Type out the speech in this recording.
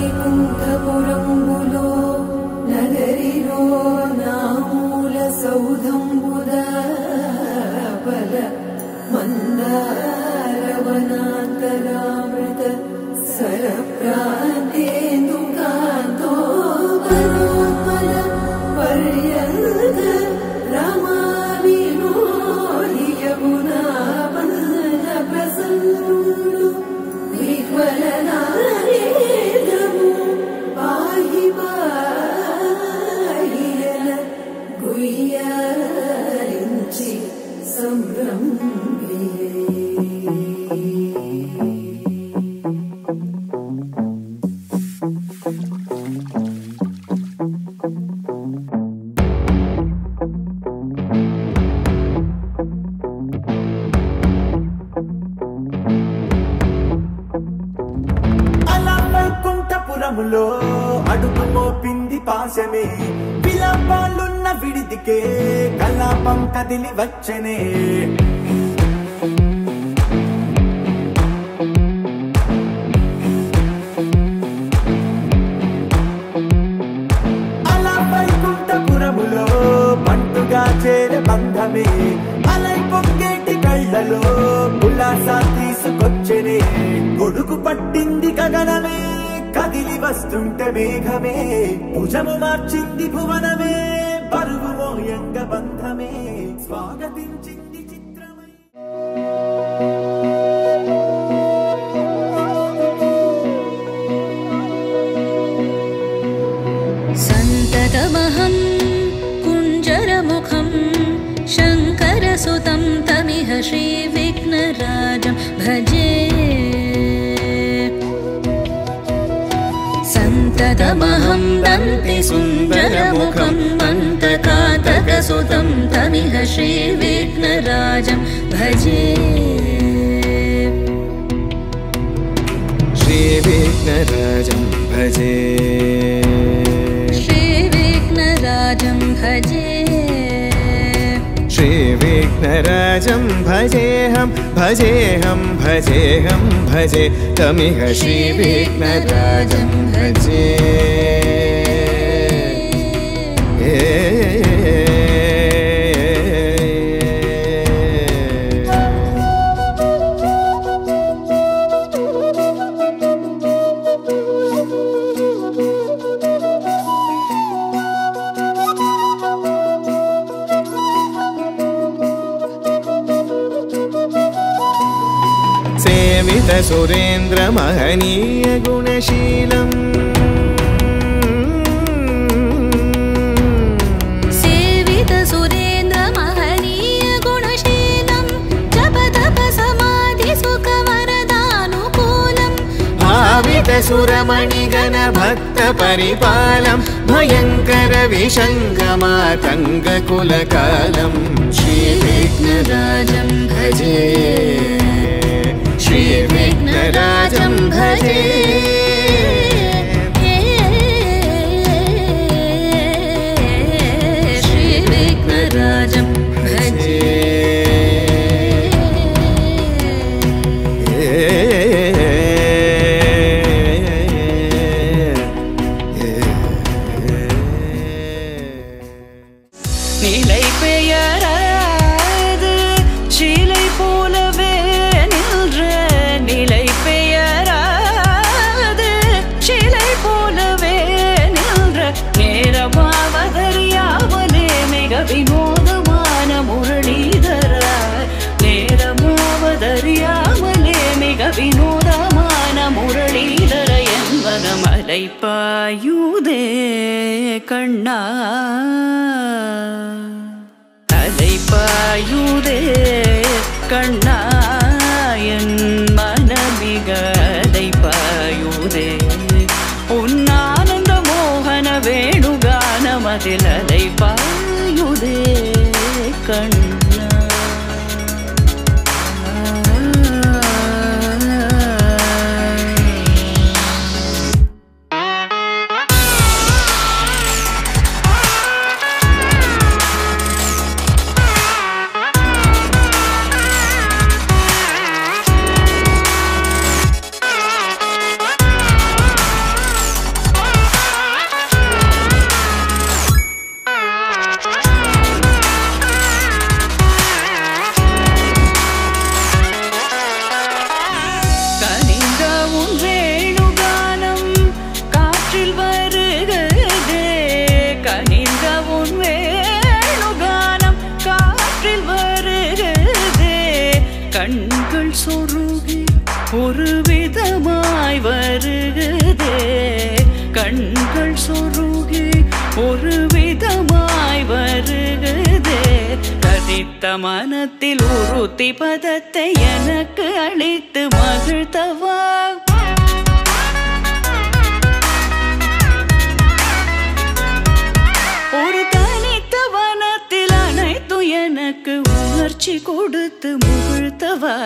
వైకుంఠపురంబులో నగరిలో నామూల సౌధంబుద బల మందారవనాంతరామృత సరప్రాంతేందుకాంతో బలోత్పల పర్యంత రమా వినోది యమునా పన్న ప్రసన్నుడు విహ్వలనారేంద్రము పాహి పాహియన గుయ్యారించి సంభ్రమియే. వైకుంఠపురములో అడుగు మోపింది పాశమే విలాపాలున్న విడిదికే కలాపం కదిలి వచ్చనే. అలా వైకుంఠపురములో పంటుగా చేరే బంధమే అలై పొంగేటి కళ్ళలో ఉల్లాసా తీసుకొచ్చనే. గొడుగు పట్టింది గగనమే కదిలి వస్తుంటే మేఘమే భుజము మార్చింది భువనమే బరువు మోయంగ బంధమే స్వాగతించింది చిత్రమై. సంతతమహం కుంజరముఖం శంకరసుతం తమిహ శ్రీవిఘ్నరాజం భజే. సంతతమహం దంతి సుందరముఖం మంతకాతకసుతం తమిహ శ్రీవిఘ్నరాజం భజే. శ్రీవిఘ్నరాజం భజే. శ్రీవిఘ్నరాజం భజే. श्रीविघ्नराजं भजेऽहं भजेऽहं भजेऽहं भजे तमिह श्रीविघ्नराजं भजे. सेवित सुरेन्द्र महनीय गुणशीलम् सेवित सुरेन्द्र महनीय गुणशीलं जप तप समाधि सुख वरदानुकूलम् भावित सुरमणिगण भक्त परिपालं भयंकर विषंगमातंग कुलकालं श्रीविघ्नराजं भजे. श्रीविघ्नराजं भजे. श्रीविघ्नराजं भजे. நிலை பெயராது சீலை போலவே நின்ற நிலை பெயராது சீலை போலவே நின்ற நேரமாவதறியாமலே மிக வினோதமான முரளிதர நேரமாவதறியாமலே மிக வினோதமான முரளிதர என்பன மலை பாயுதே கண்ணா அலைப்பாயுதே கண்ணா என் மனமிக அலைப்பாயுதே உன்னானந்த மோகன வேணுகானமதில் அலைப்பாயுதே கண்ணா. வருகுதே கண்கள் சொருகி ஒரு விதமாய் வருகுதே கதித்த மனத்தில் உறுத்தி பதத்தை எனக்கு அளித்து மகிழ்த்தவா ஒரு தனித்த வனத்தில் அனைத்தும் எனக்கு உணர்ச்சி கொடுத்து முகிழ்த்தவா